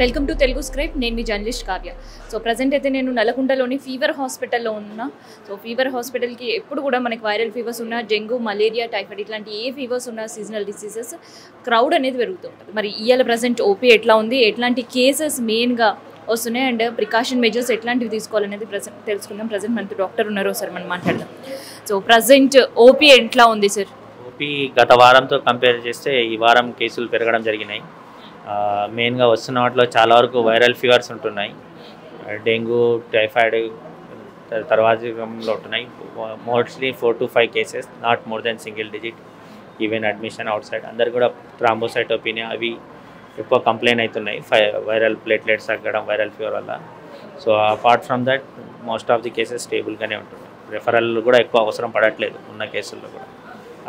Welcome to Telugu scribe. నేను మీ journalist Kavya. So present అయితే నేను నల్లకుంటలోని ఫీవర్ హాస్పిటల్లో ఉన్నా. సో ఫీవర్ హాస్పిటల్కి ఎప్పుడు కూడా మనకి వైరల్ ఫీవర్స్ ఉన్నా, డెంగ్యూ, మలేరియా, టైఫాయిడ్ ఇట్లాంటి ఏ ఫీవర్స్ ఉన్నా, సీజనల్ డిసీజెస్ క్రౌడ్ అనేది పెరుగుతూ ఉంటుంది. మరి ఇవాళ ప్రజెంట్ ఓపీ ఎట్లా ఉంది, ఎట్లాంటి కేసెస్ మెయిన్గా వస్తున్నాయి అండ్ ప్రికాషన్ మెజర్స్ ఎట్లాంటివి తీసుకోవాలనేది తెలుసుకుందాం. ప్రజెంట్ మనతో డాక్టర్ ఉన్నారు, సార్ మనం మాట్లాడదాం. సో ప్రజెంట్ ఓపీ ఎట్లా ఉంది సార్? ఓపీ గత వారంతో కంపేర్ చేస్తే ఈ వారం కేసులు పెరగడం జరిగినాయి. మెయిన్గా వస్తున్న వాటిలో చాలా వరకు వైరల్ ఫీవర్స్ ఉంటున్నాయి, డెంగ్యూ, టైఫాయిడ్ తర్వాతలో ఉంటున్నాయి. Mostly 4 to 5 cases, not more than single digit. Even admission outside అందరు కూడా థ్రాంబోసైటోపినియా అవి ఎక్కువ కంప్లైంట్ అవుతున్నాయి, వైరల్ ప్లేట్లెట్స్ తగ్గడం వైరల్ ఫీవర్ వల్ల. So apart from that most of the cases స్టేబుల్గానే ఉంటున్నాయి. రెఫరల్ కూడా ఎక్కువ అవసరం పడట్లేదు ఉన్న కేసుల్లో కూడా.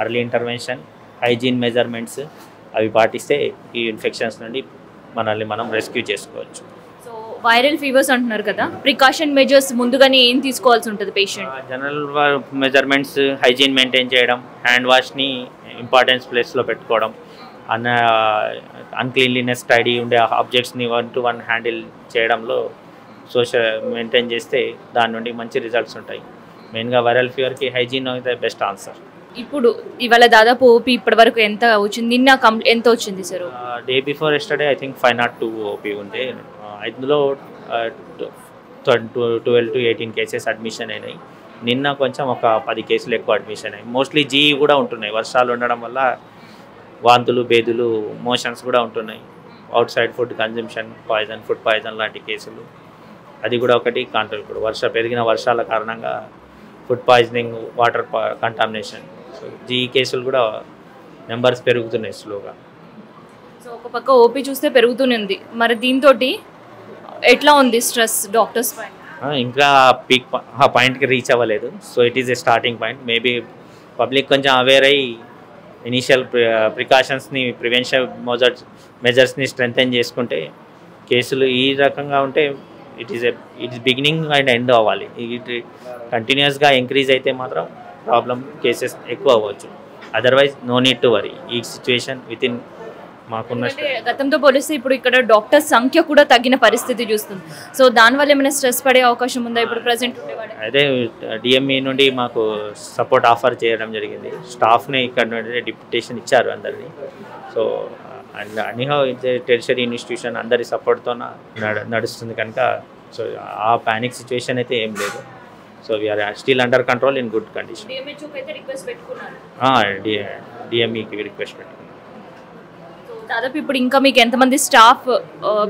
అర్లీ ఇంటర్వెన్షన్, హైజీన్ మెజర్మెంట్స్ అవి పాటిస్తే ఈ ఇన్ఫెక్షన్స్ నుండి మనల్ని మనం రెస్క్యూ చేసుకోవచ్చు. సో వైరల్ ఫీవర్స్ అంటున్నారు కదా, ప్రికాషన్ మెజర్స్ ముందుగానే ఏం తీసుకోవాల్సి ఉంటుంది patient? General measurements, hygiene maintain చేయడం, హ్యాండ్ వాష్ని ఇంపార్టెన్స్ ప్లేస్లో పెట్టుకోవడం, అన్క్లీన్లీనెస్ టైడీ ఉండే ఆబ్జెక్ట్స్ని 1-to-1 హ్యాండిల్ చేయడంలో సోషల్ మెయింటైన్ చేస్తే దాని నుండి మంచి రిజల్ట్స్ ఉంటాయి. మెయిన్గా వైరల్ ఫీవర్కి హైజీన్ అయితే బెస్ట్ ఆన్సర్. ఇప్పుడు ఇవాళ దాదాపు ఓపీ ఇప్పటి వరకు ఎంత వచ్చింది, నిన్న ఎంత వచ్చింది sir? Day before yesterday I think 502 OP ఉంటే ఇందులో 12 to 18 కేసెస్ అడ్మిషన్ అయినాయి. నిన్న కొంచెం ఒక 10 కేసులు ఎక్కువ అడ్మిషన్ అయ్యాయి. మోస్ట్లీ జీఈ కూడా ఉంటున్నాయి, వర్షాలు ఉండడం వల్ల వాంతులు, బేదులు, మోషన్స్ కూడా ఉంటున్నాయి. Out side food consumption, food poison లాంటి కేసులు అది కూడా ఒకటి కాంట్రోల్. ఇప్పుడు పెరిగిన వర్షాల కారణంగా food poisoning, water contamination, so GE కేసులు కూడా నెంబర్స్ పెరుగుతున్నాయి స్లోగా. సో ఒక పక్క ఓపీ చూస్తే పెరుగుతూనే ఉంది, మరి దీంతో ఎట్లా ఉంది స్ట్రెస్ డాక్టర్స్ పైన? ఇంకా పీక్ ఆ పాయింట్కి రీచ్ అవ్వలేదు. So it is a starting point. Maybe public కొంచెం అవేర్ అయ్యి ఇనీషియల్ ప్రికాషన్స్ని, ప్రివెన్షన్ మెజర్స్ని స్ట్రెంథెన్ చేసుకుంటే కేసులు ఈ రకంగా ఉంటే it is beginning and end అవ్వాలి. ఇది కంటిన్యూస్గా ఇంక్రీజ్ అయితే మాత్రం ప్రాబ్లం, కేసెస్ ఎక్కువ అవ్వచ్చు. Otherwise no need to worry. ఈ సిచ్యువేషన్ విత్ ఇన్ మాకున్న గతంతో పోలిస్తే ఇప్పుడు ఇక్కడ డాక్టర్స్ సంఖ్య కూడా తగ్గిన పరిస్థితి చూస్తుంది. సో దానివల్ల ఏమైనా స్ట్రెస్ పడే అవకాశం ఉందా ఇప్పుడు ప్రజెంట్? అదే డిఎంఈ నుండి మాకు సపోర్ట్ ఆఫర్ చేయడం జరిగింది. స్టాఫ్ని ఇక్కడ నుండి డిప్యుటేషన్ ఇచ్చారు అందరినీ. So and anyhow it's tertiary institution అందరి సపోర్ట్తో నడుస్తుంది కనుక సో ఆ ప్యానిక్ సిచ్యువేషన్ అయితే ఏం లేదు. So we are still under control, in good condition. డిఎంఈకి రిక్వెస్ట్ పెట్టుకున్నాను. దాదాపు ఇప్పుడు ఇంకా మీకు ఎంతమంది స్టాఫ్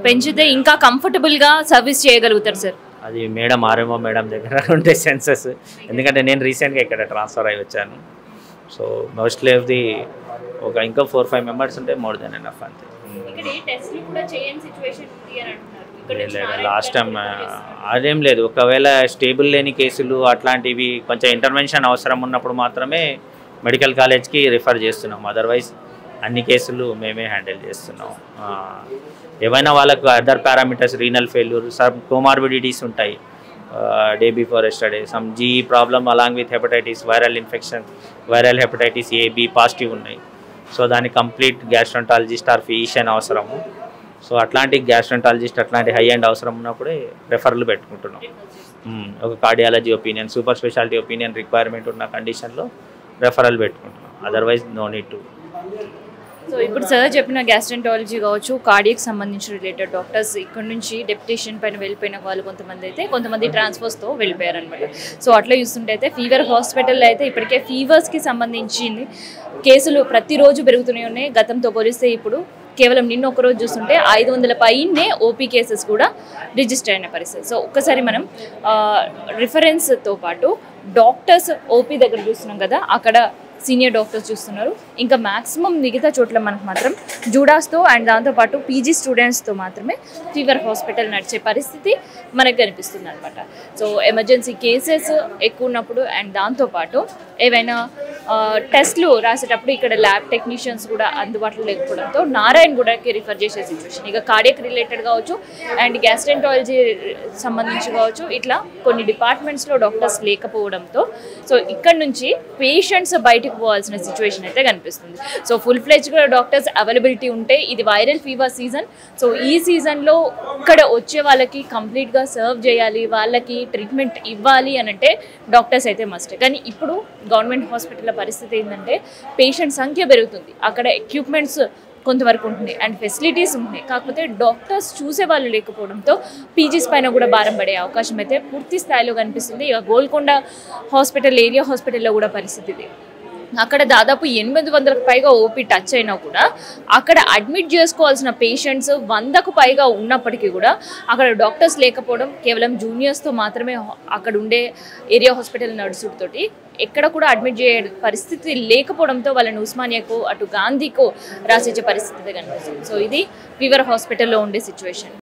పెంచితే ఇంకా కంఫర్టబుల్గా సర్వీస్ చేయగలుగుతారు సార్? అది మేడం, ఆర్ఎంఓ మేడం దగ్గర ఉంటే సెన్సెస్. ఎందుకంటే నేను రీసెంట్గా ఇక్కడ ట్రాన్స్ఫర్ అయ్యి వచ్చాను. సో మోస్ట్లీ ఆఫ్ ది ఇంకా 4-5 మెంబర్స్ ఉంటే మోర్ దెన్ ఎనఫ్ అంతే. లాస్ట్ టైం అదేం లేదు. ఒకవేళ స్టేబుల్ లేని కేసులు అట్లాంటివి కొంచెం ఇంటర్వెన్షన్ అవసరం ఉన్నప్పుడు మాత్రమే మెడికల్ కాలేజ్కి రిఫర్ చేస్తున్నాం. అదర్వైజ్ అన్ని కేసులు మేమే హ్యాండిల్ చేస్తున్నాం. ఏవైనా వాళ్ళకు other parameters, renal failure, some comorbidities ఉంటాయి. Day before yesterday some GE problem along with hepatitis, viral infection, viral hepatitis A, B positive ఉన్నాయి. సో దానికి కంప్లీట్ గ్యాస్ట్రంటాలజిస్ట్ ఆర్ ఫిజిషియన్ అవసరము. సో అట్లాంటి గ్యాస్ట్రంటాలజిస్ట్, అట్లాంటి హై అండ్ అవసరం ఉన్నప్పుడే రెఫర్లు పెట్టుకుంటున్నాం. ఒక cardiology opinion, super speciality opinion requirement ఉన్న కండిషన్లో రెఫరల్ పెట్టుకుంటున్నాం. Otherwise no need to. So ఇప్పుడు సార్ చెప్పిన గ్యాస్ట్రంటాలజీ కావచ్చు, కార్డియాకి సంబంధించిన రిలేటెడ్ డాక్టర్స్ ఇక్కడ నుంచి డెప్యుటేషన్ పైన వెళ్ళిపోయిన వాళ్ళు కొంతమంది అయితే, కొంతమంది ట్రాన్స్ఫర్స్తో వెళ్ళిపోయారనమాట. సో అట్లా చూస్తుంటే అయితే ఫీవర్ హాస్పిటల్లో అయితే ఇప్పటికే ఫీవర్స్కి సంబంధించింది కేసులు ప్రతిరోజు పెరుగుతూనే ఉన్నాయి. గతంతో పోలిస్తే ఇప్పుడు కేవలం నిన్న ఒకరోజు చూస్తుంటే 500 పైనే ఓపీ కేసెస్ కూడా రిజిస్టర్ అయిన పరిస్థితి. సో ఒక్కసారి మనం రిఫరెన్స్తో పాటు డాక్టర్స్ ఓపీ దగ్గర చూస్తున్నాం కదా, అక్కడ సీనియర్ డాక్టర్స్ చూస్తున్నారు. ఇంకా మ్యాక్సిమం మిగతా చోట్ల మనకు మాత్రం జూడాస్తో అండ్ దాంతోపాటు పీజీ స్టూడెంట్స్తో మాత్రమే ఫీవర్ హాస్పిటల్ నడిచే పరిస్థితి మనకు కనిపిస్తుంది అనమాట. సో ఎమర్జెన్సీ కేసెస్ ఎక్కువ ఉన్నప్పుడు అండ్ దాంతోపాటు ఏవైనా టెస్ట్లు రాసేటప్పుడు ఇక్కడ ల్యాబ్ టెక్నీషియన్స్ కూడా అందుబాటులో లేకపోవడంతో నారాయణగూడకి రిఫర్ చేసే సిచ్యువేషన్. ఇక కార్డియాక్ రిలేటెడ్ కావచ్చు అండ్ గ్యాస్ట్రెంటాలజీ సంబంధించి కావచ్చు, ఇట్లా కొన్ని డిపార్ట్మెంట్స్లో డాక్టర్స్ లేకపోవడంతో సో ఇక్కడ నుంచి పేషెంట్స్ బయటకు చేయలేకపోవాల్సిన సిచ్యువేషన్ అయితే కనిపిస్తుంది. సో ఫుల్ ఫ్లెడ్జ్గా డాక్టర్స్ అవైలబిలిటీ ఉంటే, ఇది వైరల్ ఫీవర్ సీజన్. సో ఈ సీజన్లో ఇక్కడ వచ్చే వాళ్ళకి కంప్లీట్గా సర్వ్ చేయాలి, వాళ్ళకి ట్రీట్మెంట్ ఇవ్వాలి అని అంటే డాక్టర్స్ అయితే మస్ట్. కానీ ఇప్పుడు గవర్నమెంట్ హాస్పిటల్ పరిస్థితి ఏంటంటే పేషెంట్ సంఖ్య పెరుగుతుంది, అక్కడ ఎక్విప్మెంట్స్ కొంతవరకు ఉంటుంది అండ్ ఫెసిలిటీస్ ఉన్నాయి, కాకపోతే డాక్టర్స్ చూసే వాళ్ళు లేకపోవడంతో పీజీస్ పైన కూడా భారం పడే అవకాశం అయితే పూర్తి స్థాయిలో కనిపిస్తుంది. ఇక గోల్కొండ హాస్పిటల్, ఏరియా హాస్పిటల్లో కూడా పరిస్థితి ఇది. అక్కడ దాదాపు 800కు పైగా ఓపీ టచ్ అయినా కూడా అక్కడ అడ్మిట్ చేసుకోవాల్సిన పేషెంట్స్ 100కు పైగా ఉన్నప్పటికీ కూడా అక్కడ డాక్టర్స్ లేకపోవడం, కేవలం జూనియర్స్తో మాత్రమే అక్కడ ఉండే ఏరియా హాస్పిటల్ నడుచుతోటి ఎక్కడ కూడా అడ్మిట్ చేయ పరిస్థితి లేకపోవడంతో వాళ్ళని ఉస్మానియాకు, అటు గాంధీకో రాసిచ్చే పరిస్థితి కనిపిస్తుంది. సో ఇది ఫీవర్ హాస్పిటల్లో ఉండే సిచ్యువేషన్.